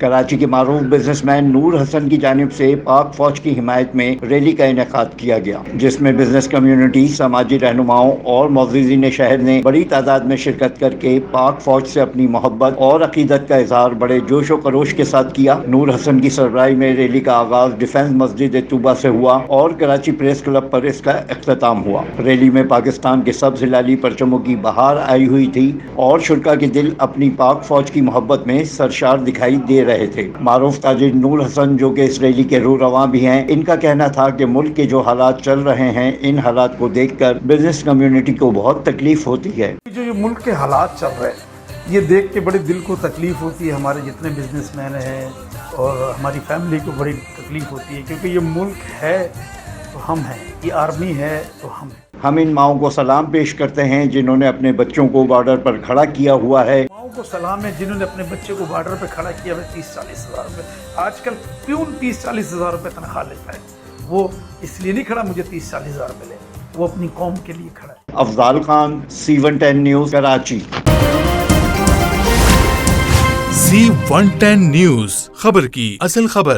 کراچی کے معروف business man نور حسن کی جانب سے پاک فوج کی حمایت میں ریلی کا انعقاد کیا گیا، جس میں بزنس کمیونٹی، سماجی رہنماؤں اور معززین شہر نے بڑی تعداد میں شرکت کر کے پاک فوج سے اپنی محبت اور عقیدت کا اظہار بڑے جوش و خروش کے ساتھ کیا۔ نور حسن کی سربراہی میں ریلی کا آغاز ڈیفنس مسجد طوبہ سے ہوا اور کراچی پریس کلب پر اس کا اختتام ہوا۔ ریلی میں پاکستان کے سبز ہلالی پرچموں کی بہار آئی ہوئی تھی اور شرکاء کے دل اپنی پاک فوج کی محبت میں سرشار دکھائی دے رہے تھے۔ معروف تاجر نور حسن، جو کہ اس ریلی کے روح رواں بھی ہیں، ان کا کہنا تھا کہ ملک کے جو حالات چل رہے ہیں، ان حالات کو دیکھ کر بزنس کمیونٹی کو بہت تکلیف ہوتی ہے۔ جو یہ ملک کے حالات چل رہے ہیں، یہ دیکھ کے بڑے دل کو تکلیف ہوتی ہے۔ ہمارے جتنے بزنس مین ہیں اور ہماری فیملی کو بڑی تکلیف ہوتی ہے، کیونکہ یہ ملک ہے تو ہم ہیں، یہ آرمی ہے تو ہم ہیں۔ ہم ان ماؤں کو سلام پیش کرتے ہیں جنہوں نے اپنے بچوں کو بارڈر پر کھڑا کیا ہوا ہے۔ ماؤں کو سلام ہے جنہوں نے اپنے بچے کو بارڈر پہ کھڑا کیا ہے۔ 30-40 ہزار روپے آج کل پیون 30-40 ہزار روپے تنخواہ لیتا ہے۔ وہ اس لیے نہیں کھڑا مجھے 30-40 ہزار ملے، وہ اپنی قوم کے لیے کھڑا ہے۔ Afzal Khan, C110 news, Karachi. C110 news, خبر کی اصل خبر۔